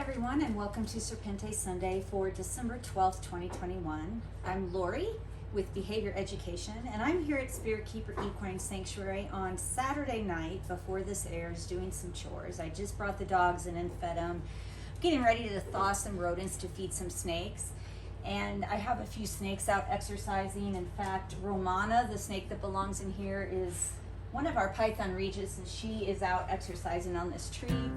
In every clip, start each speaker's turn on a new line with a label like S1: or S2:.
S1: everyone, and welcome to Serpente Sunday for December 12th, 2021. I'm Lori with Behavior Education, and I'm here at Spirit Keeper Equine Sanctuary on Saturday night before this airs doing some chores. I just brought the dogs in and fed them, getting ready to thaw some rodents to feed some snakes. And I have a few snakes out exercising. In fact, Romana, the snake that belongs in here, is one of our Python regis, and she is out exercising on this tree.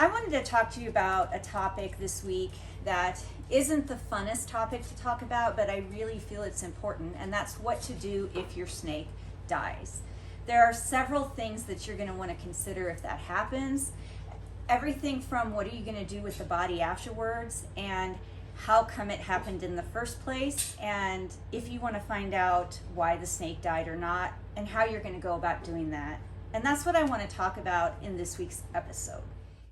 S1: I wanted to talk to you about a topic this week that isn't the funnest topic to talk about, but I really feel it's important, and that's what to do if your snake dies. There are several things that you're going to want to consider if that happens. Everything from what are you going to do with the body afterwards, and how come it happened in the first place, and if you want to find out why the snake died or not, and how you're going to go about doing that. And that's what I want to talk about in this week's episode.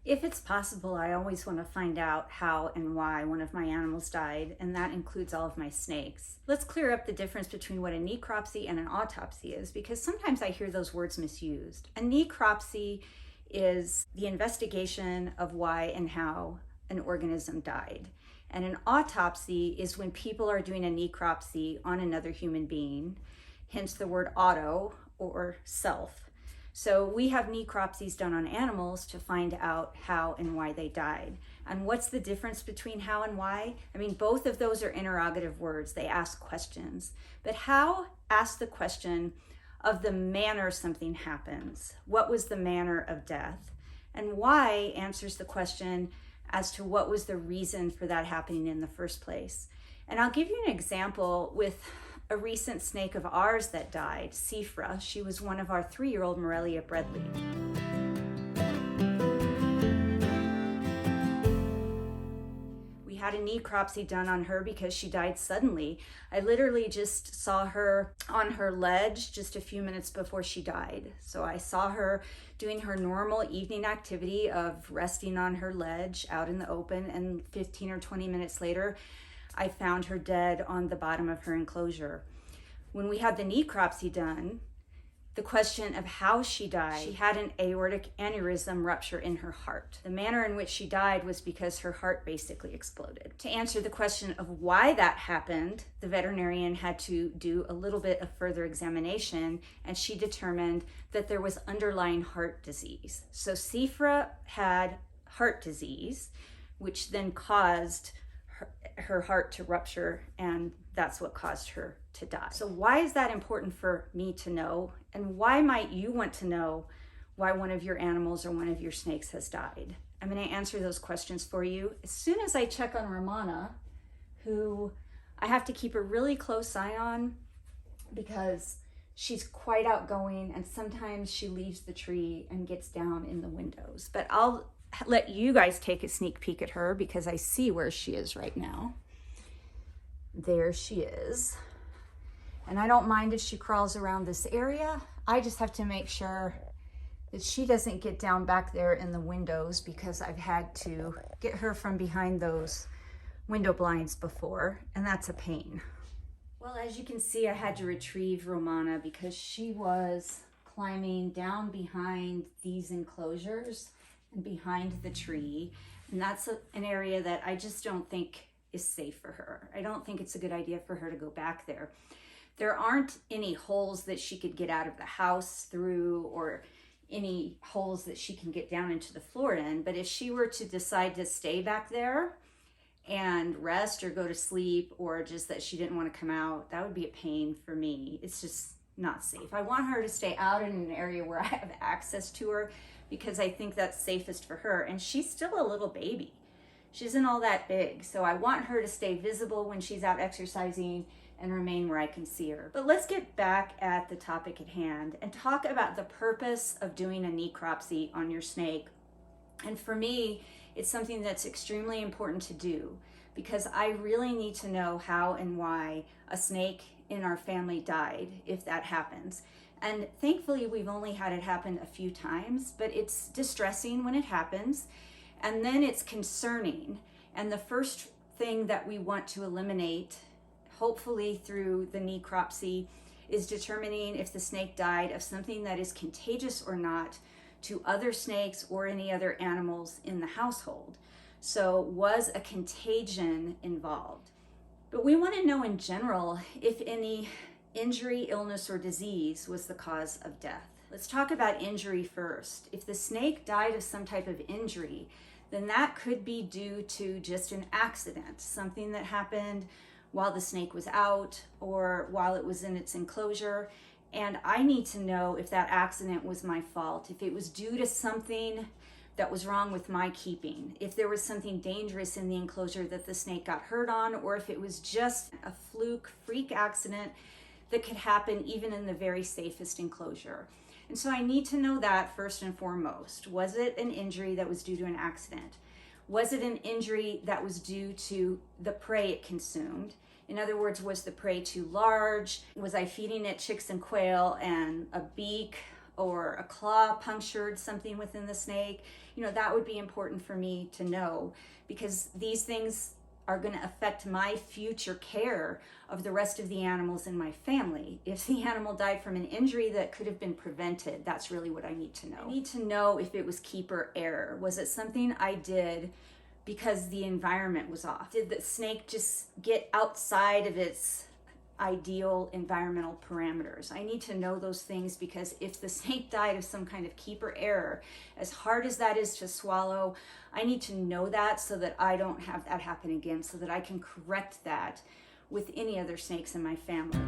S1: If it's possible, I always want to find out how and why one of my animals died, and that includes all of my snakes. Let's clear up the difference between what a necropsy and an autopsy is, because sometimes I hear those words misused. A necropsy is the investigation of why and how an organism died. And an autopsy is when people are doing a necropsy on another human being, hence the word auto or self. So we have necropsies done on animals to find out how and why they died. And what's the difference between how and why? I mean, both of those are interrogative words. They ask questions. But how asks the question of the manner something happens. What was the manner of death? And why answers the question as to what was the reason for that happening in the first place. And I'll give you an example with a recent snake of ours that died, Sephra. She was one of our 3-year-old Morelia Bredli. We had a necropsy done on her because she died suddenly. I literally just saw her on her ledge just a few minutes before she died. So I saw her doing her normal evening activity of resting on her ledge out in the open, and 15 or 20 minutes later, I found her dead on the bottom of her enclosure. When we had the necropsy done, the question of how she died, she had an aortic aneurysm rupture in her heart. The manner in which she died was because her heart basically exploded. To answer the question of why that happened, the veterinarian had to do a little bit of further examination, and she determined that there was underlying heart disease. So Sephra had heart disease, which then caused her heart to rupture, and that's what caused her to die. So why is that important for me to know? And why might you want to know why one of your animals or one of your snakes has died? I'm going to answer those questions for you as soon as I check on Romana, who I have to keep a really close eye on because she's quite outgoing, and sometimes she leaves the tree and gets down in the windows. But I'll let you guys take a sneak peek at her because I see where she is right now. There she is. And I don't mind if she crawls around this area. I just have to make sure that she doesn't get down back there in the windows because I've had to get her from behind those window blinds before, and that's a pain. Well, as you can see, I had to retrieve Romana because she was climbing down behind these enclosures and behind the tree, and that's an area that I just don't think is safe for her. I don't think it's a good idea for her to go back there. There aren't any holes that she could get out of the house through, or any holes that she can get down into the floor in, but if she were to decide to stay back there and rest or go to sleep, or just that she didn't want to come out, that would be a pain for me. It's just not safe. I want her to stay out in an area where I have access to her, because I think that's safest for her. And she's still a little baby. She isn't all that big. So I want her to stay visible when she's out exercising and remain where I can see her. But let's get back at the topic at hand and talk about the purpose of doing a necropsy on your snake. And for me, it's something that's extremely important to do because I really need to know how and why a snake in our family died, if that happens. And thankfully, we've only had it happen a few times, but it's distressing when it happens. And then it's concerning. And the first thing that we want to eliminate, hopefully through the necropsy, is determining if the snake died of something that is contagious or not to other snakes or any other animals in the household. So was a contagion involved? But we want to know in general if any injury, illness, or disease was the cause of death. Let's talk about injury first. If the snake died of some type of injury, then that could be due to just an accident, something that happened while the snake was out or while it was in its enclosure. And I need to know if that accident was my fault, if it was due to something that was wrong with my keeping, if there was something dangerous in the enclosure that the snake got hurt on, or if it was just a fluke, freak accident that could happen even in the very safest enclosure. And so I need to know that first and foremost. Was it an injury that was due to an accident? Was it an injury that was due to the prey it consumed? In other words, was the prey too large? Was I feeding it chicks and quail and a beak or a claw punctured something within the snake? You know, that would be important for me to know, because these things are going to affect my future care of the rest of the animals in my family. If the animal died from an injury that could have been prevented, that's really what I need to know. I need to know if it was keeper error. Was it something I did because the environment was off? Did the snake just get outside of its ideal environmental parameters? I need to know those things, because if the snake died of some kind of keeper error, as hard as that is to swallow, I need to know that so that I don't have that happen again, so that I can correct that with any other snakes in my family.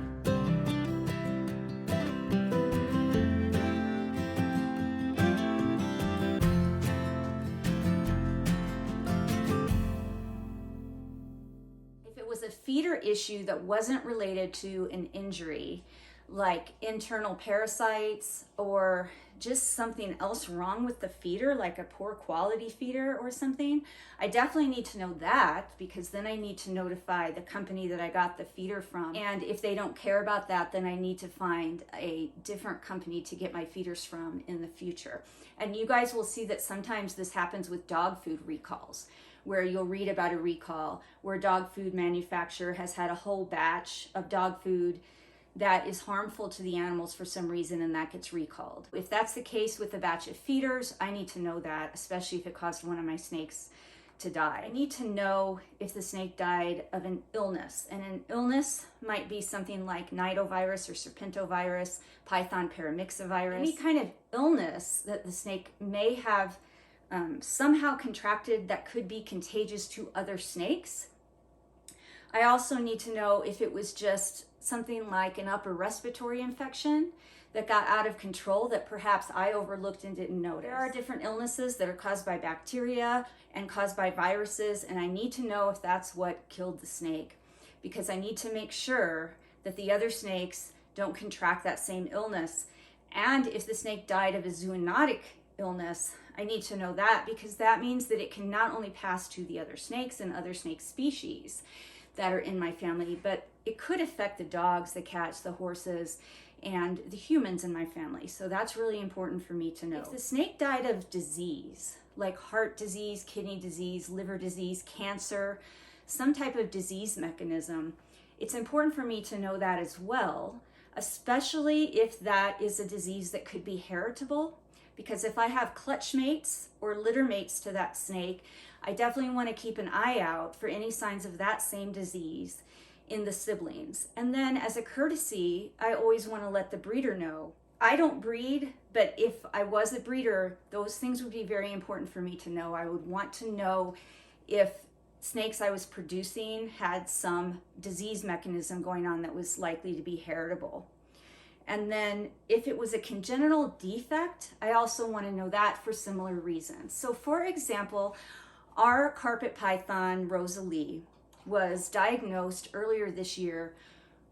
S1: Was a feeder issue that wasn't related to an injury, like internal parasites or just something else wrong with the feeder, like a poor quality feeder or something, I definitely need to know that, because then I need to notify the company that I got the feeder from. And if they don't care about that, then I need to find a different company to get my feeders from in the future. And you guys will see that sometimes this happens with dog food recalls, where you'll read about a recall where a dog food manufacturer has had a whole batch of dog food that is harmful to the animals for some reason, and that gets recalled. If that's the case with a batch of feeders, I need to know that, especially if it caused one of my snakes to die. I need to know if the snake died of an illness, and an illness might be something like nidovirus or serpentovirus, python paramyxovirus, any kind of illness that the snake may have somehow contracted that could be contagious to other snakes. I also need to know if it was just something like an upper respiratory infection that got out of control that perhaps I overlooked and didn't notice. There are different illnesses that are caused by bacteria and caused by viruses, and I need to know if that's what killed the snake, because I need to make sure that the other snakes don't contract that same illness. And if the snake died of a zoonotic illness, I need to know that, because that means that it can not only pass to the other snakes and other snake species that are in my family, but it could affect the dogs, the cats, the horses, and the humans in my family. So that's really important for me to know. If the snake died of disease, like heart disease, kidney disease, liver disease, cancer, some type of disease mechanism, it's important for me to know that as well, especially if that is a disease that could be heritable. Because if I have clutch mates or litter mates to that snake, I definitely want to keep an eye out for any signs of that same disease in the siblings. And then as a courtesy, I always want to let the breeder know. I don't breed, but if I was a breeder, those things would be very important for me to know. I would want to know if snakes I was producing had some disease mechanism going on that was likely to be heritable. And then if it was a congenital defect, I also want to know that for similar reasons. So for example, our carpet python, Rosalie, was diagnosed earlier this year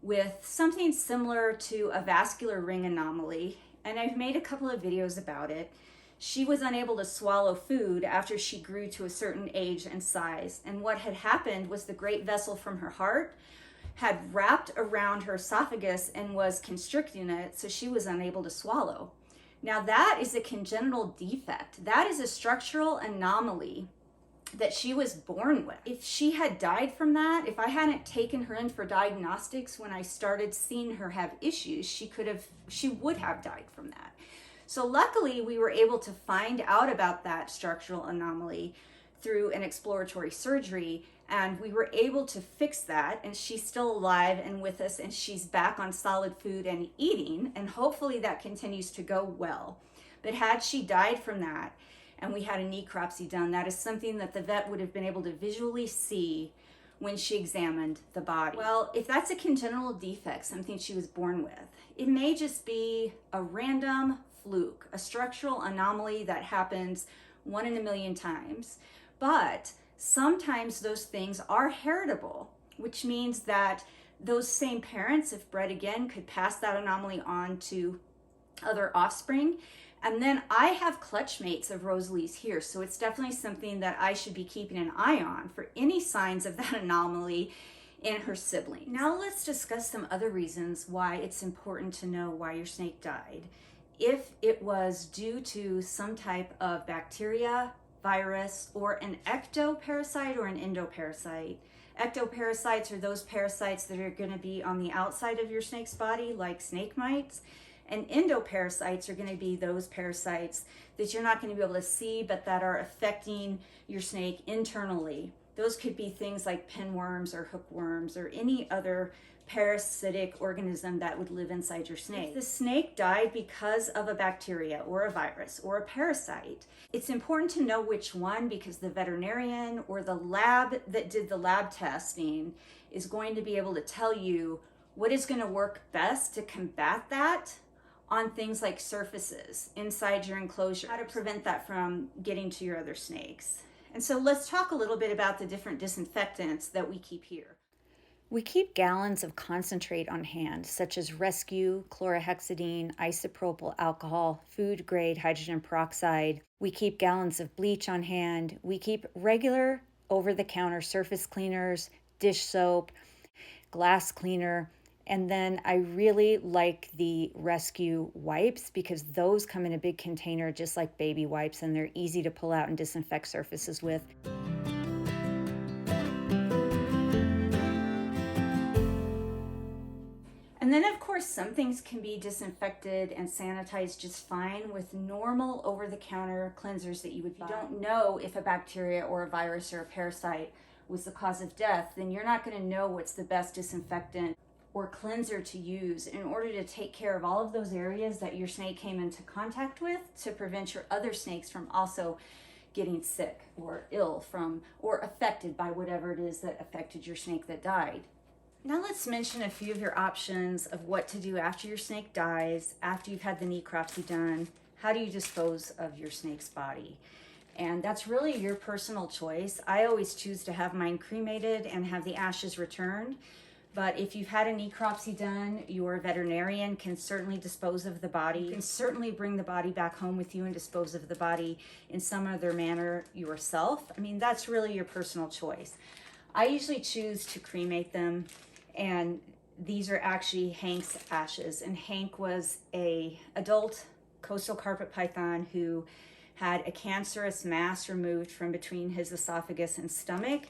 S1: with something similar to a vascular ring anomaly, and I've made a couple of videos about it. She was unable to swallow food after she grew to a certain age and size, and what had happened was the great vessel from her heart had wrapped around her esophagus and was constricting it, so she was unable to swallow. Now that is a congenital defect. That is a structural anomaly that she was born with. If she had died from that, if I hadn't taken her in for diagnostics when I started seeing her have issues, she would have died from that. So luckily we were able to find out about that structural anomaly through an exploratory surgery, and we were able to fix that, and she's still alive and with us, and she's back on solid food and eating, and hopefully that continues to go well. But had she died from that and we had a necropsy done, that is something that the vet would have been able to visually see when she examined the body. Well, if that's a congenital defect, something she was born with, it may just be a random fluke, a structural anomaly that happens 1 in a million times. But sometimes those things are heritable, which means that those same parents, if bred again, could pass that anomaly on to other offspring. And then I have clutch mates of Rosalie's here, so it's definitely something that I should be keeping an eye on for any signs of that anomaly in her sibling. Now let's discuss some other reasons why it's important to know why your snake died. If it was due to some type of bacteria, virus, or an ectoparasite or an endoparasite. Ectoparasites are those parasites that are going to be on the outside of your snake's body, like snake mites. And endoparasites are going to be those parasites that you're not going to be able to see, but that are affecting your snake internally. Those could be things like pinworms or hookworms or any other parasitic organism that would live inside your snake. If the snake died because of a bacteria or a virus or a parasite, it's important to know which one, because the veterinarian or the lab that did the lab testing is going to be able to tell you what is going to work best to combat that on things like surfaces inside your enclosure, how to prevent that from getting to your other snakes. And so let's talk a little bit about the different disinfectants that we keep here.
S2: We keep gallons of concentrate on hand, such as Rescue, chlorhexidine, isopropyl alcohol, food-grade hydrogen peroxide. We keep gallons of bleach on hand. We keep regular over-the-counter surface cleaners, dish soap, glass cleaner, and then I really like the Rescue wipes because those come in a big container just like baby wipes, and they're easy to pull out and disinfect surfaces with.
S1: And then, of course, some things can be disinfected and sanitized just fine with normal over-the-counter cleansers that you would buy. If you don't know if a bacteria or a virus or a parasite was the cause of death, then you're not going to know what's the best disinfectant or cleanser to use in order to take care of all of those areas that your snake came into contact with, to prevent your other snakes from also getting sick or ill from or affected by whatever it is that affected your snake that died. Now let's mention a few of your options of what to do after your snake dies, after you've had the necropsy done. How do you dispose of your snake's body? And that's really your personal choice. I always choose to have mine cremated and have the ashes returned. But if you've had a necropsy done, your veterinarian can certainly dispose of the body. You can certainly bring the body back home with you and dispose of the body in some other manner yourself. I mean, that's really your personal choice. I usually choose to cremate them, and these are actually Hank's ashes. And Hank was an adult coastal carpet python who had a cancerous mass removed from between his esophagus and stomach.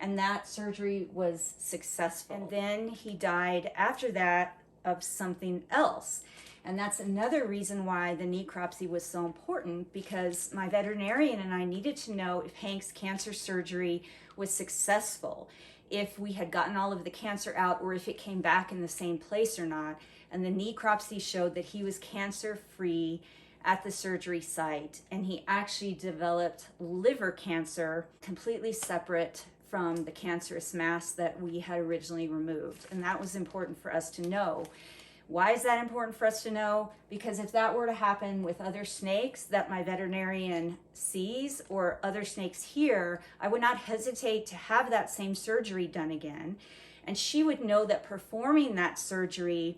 S1: And that surgery was successful. And then he died after that of something else. And that's another reason why the necropsy was so important, because my veterinarian and I needed to know if Hank's cancer surgery was successful, if we had gotten all of the cancer out, or if it came back in the same place or not. And the necropsy showed that he was cancer-free at the surgery site, and he actually developed liver cancer completely separate from the cancerous mass that we had originally removed. And that was important for us to know. Why is that important for us to know? Because if that were to happen with other snakes that my veterinarian sees, or other snakes here, I would not hesitate to have that same surgery done again. And she would know that performing that surgery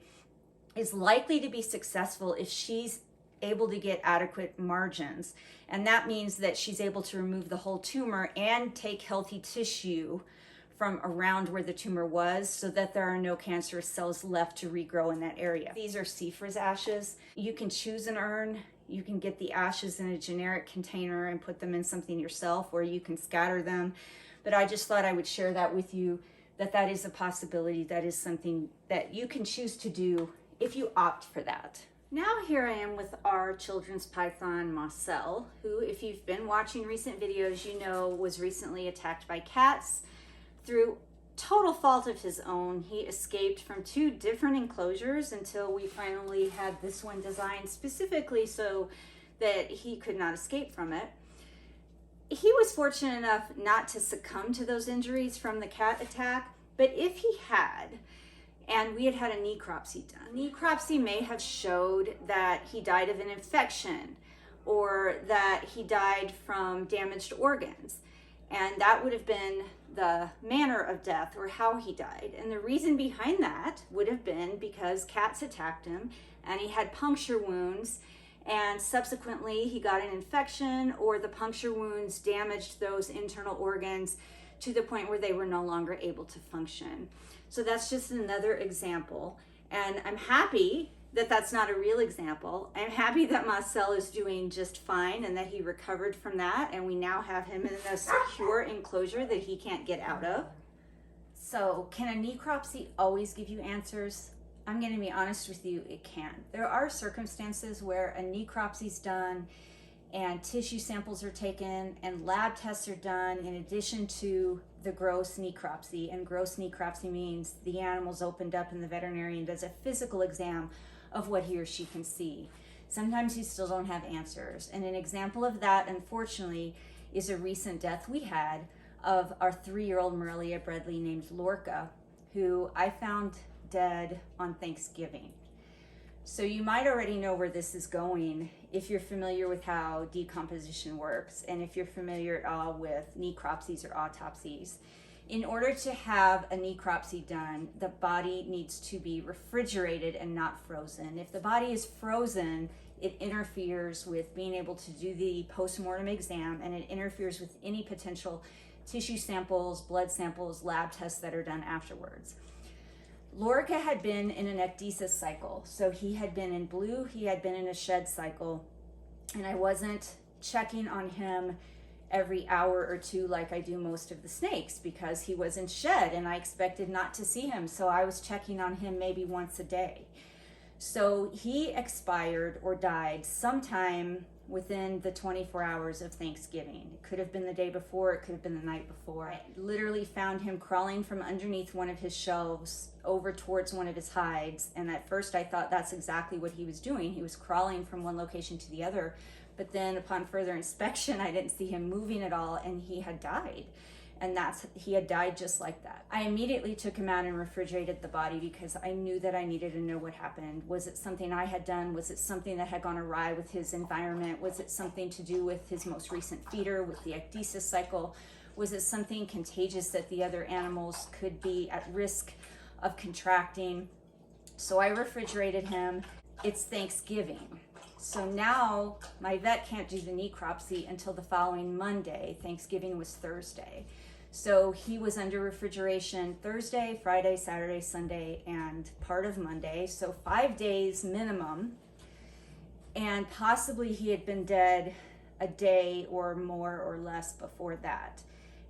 S1: is likely to be successful if she's able to get adequate margins. And that means that she's able to remove the whole tumor and take healthy tissue from around where the tumor was so that there are no cancerous cells left to regrow in that area. These are Seifri's ashes. You can choose an urn. You can get the ashes in a generic container and put them in something yourself, or you can scatter them. But I just thought I would share that with you, that is a possibility. That is something that you can choose to do if you opt for that. Now here I am with our children's python, Marcel, who, if you've been watching recent videos, you know was recently attacked by cats. Through total fault of his own, he escaped from 2 different enclosures until we finally had this one designed specifically so that he could not escape from it. He was fortunate enough not to succumb to those injuries from the cat attack, but if he had, and we had had a necropsy done, necropsy may have showed that he died of an infection or that he died from damaged organs, and that would have been the manner of death or how he died. And the reason behind that would have been because cats attacked him and he had puncture wounds, and subsequently he got an infection, or the puncture wounds damaged those internal organs to the point where they were no longer able to function. So that's just another example. And I'm happy that that's not a real example. I'm happy that Marcel is doing just fine and that he recovered from that, and we now have him in a secure enclosure that he can't get out of. So can a necropsy always give you answers? I'm going to be honest with you, it can. There are circumstances where a necropsy is done and tissue samples are taken and lab tests are done in addition to the gross necropsy. And gross necropsy means the animal's opened up and the veterinarian does a physical exam of what he or she can see. Sometimes you still don't have answers. And an example of that, unfortunately, is a recent death we had of our 3-year-old Morelia Bradley named Lorca, who I found dead on Thanksgiving. So you might already know where this is going if you're familiar with how decomposition works, and if you're familiar at all with necropsies or autopsies. In order to have a necropsy done, the body needs to be refrigerated and not frozen. If the body is frozen, it interferes with being able to do the postmortem exam, and it interferes with any potential tissue samples, blood samples, lab tests that are done afterwards. Lorca had been in an ecdysis cycle, so he had been in blue, he had been in a shed cycle, and I wasn't checking on him every hour or 2 like I do most of the snakes, because he was in shed and I expected not to see him, so I was checking on him maybe once a day. So he expired or died sometime within the 24 hours of Thanksgiving. It could have been the day before, it could have been the night before. I literally found him crawling from underneath one of his shelves over towards one of his hides, and at first I thought that's exactly what he was doing. He was crawling from one location to the other, but then upon further inspection I didn't see him moving at all, and he had died. And he had died just like that. I immediately took him out and refrigerated the body because I knew that I needed to know what happened. Was it something I had done? Was it something that had gone awry with his environment? Was it something to do with his most recent feeder, with the ecdysis cycle? Was it something contagious that the other animals could be at risk of contracting? So I refrigerated him. It's Thanksgiving. So now my vet can't do the necropsy until the following Monday. Thanksgiving was Thursday. So he was under refrigeration Thursday, Friday, Saturday, Sunday, and part of Monday. So 5 days minimum. And possibly he had been dead a day or more or less before that.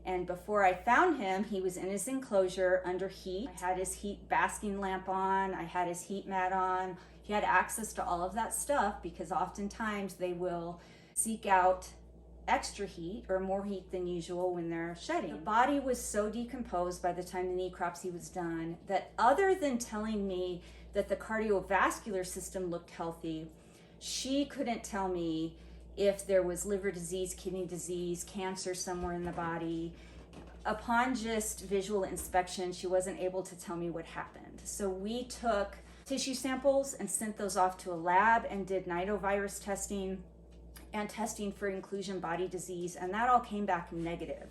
S1: And before I found him, he was in his enclosure under heat. I had his heat basking lamp on. I had his heat mat on. He had access to all of that stuff because oftentimes they will seek out extra heat or more heat than usual when they're shedding. The body was so decomposed by the time the necropsy was done that other than telling me that the cardiovascular system looked healthy, she couldn't tell me if there was liver disease, kidney disease, cancer somewhere in the body. Upon just visual inspection, she wasn't able to tell me what happened. So we took tissue samples and sent those off to a lab and did nidovirus testing and testing for inclusion body disease, and that all came back negative.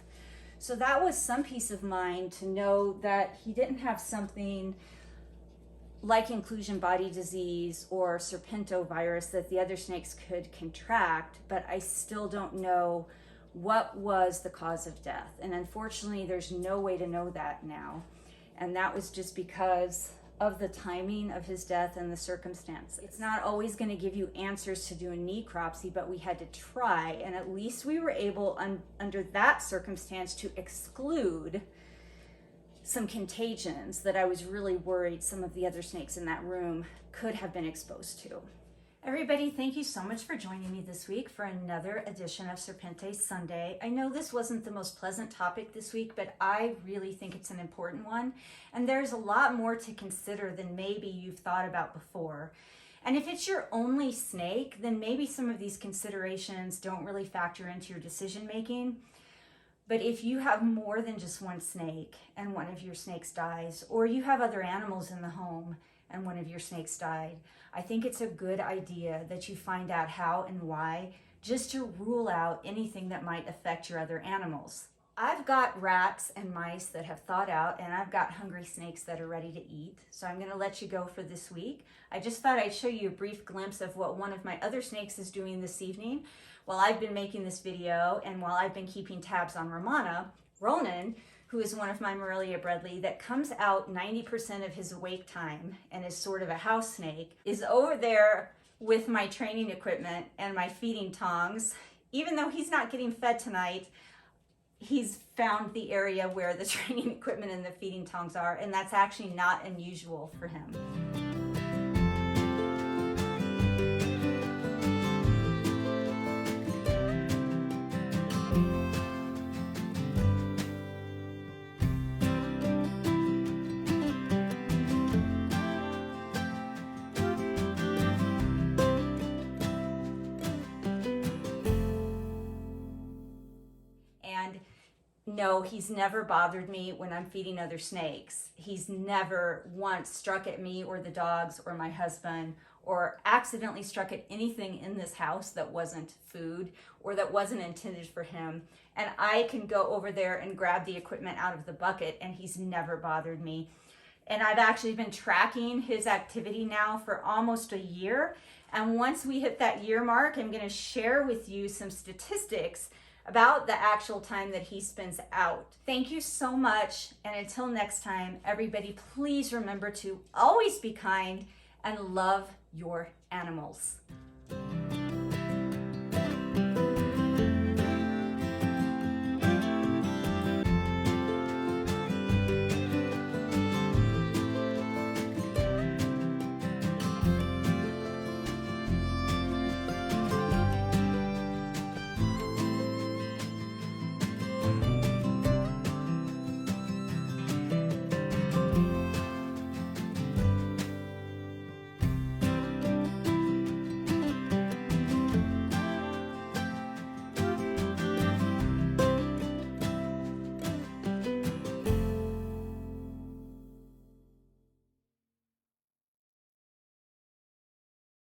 S1: So that was some peace of mind to know that he didn't have something like inclusion body disease or serpentovirus that the other snakes could contract, but I still don't know what was the cause of death. And unfortunately, there's no way to know that now. And that was just because of the timing of his death and the circumstance. It's not always going to give you answers to do a necropsy, but we had to try, and at least we were able, under that circumstance, to exclude some contagions that I was really worried some of the other snakes in that room could have been exposed to. Everybody, thank you so much for joining me this week for another edition of Serpente Sunday. I know this wasn't the most pleasant topic this week, but I really think it's an important one. And there's a lot more to consider than maybe you've thought about before. And if it's your only snake, then maybe some of these considerations don't really factor into your decision making. But if you have more than just one snake and one of your snakes dies, or you have other animals in the home and one of your snakes died, I think it's a good idea that you find out how and why, just to rule out anything that might affect your other animals. I've got rats and mice that have thawed out, and I've got hungry snakes that are ready to eat. So I'm going to let you go for this week. I just thought I'd show you a brief glimpse of what one of my other snakes is doing this evening while I've been making this video and while I've been keeping tabs on Romana. Ronan, who is one of my Morelia Bredli that comes out 90% of his awake time and is sort of a house snake, is over there with my training equipment and my feeding tongs. Even though he's not getting fed tonight, he's found the area where the training equipment and the feeding tongs are, and that's actually not unusual for him. No, he's never bothered me when I'm feeding other snakes. He's never once struck at me or the dogs or my husband, or accidentally struck at anything in this house that wasn't food or that wasn't intended for him. And I can go over there and grab the equipment out of the bucket, and he's never bothered me. And I've actually been tracking his activity now for almost a year. And once we hit that year mark, I'm going to share with you some statistics about the actual time that he spends out. Thank you so much, and until next time, everybody, please remember to always be kind and love your animals.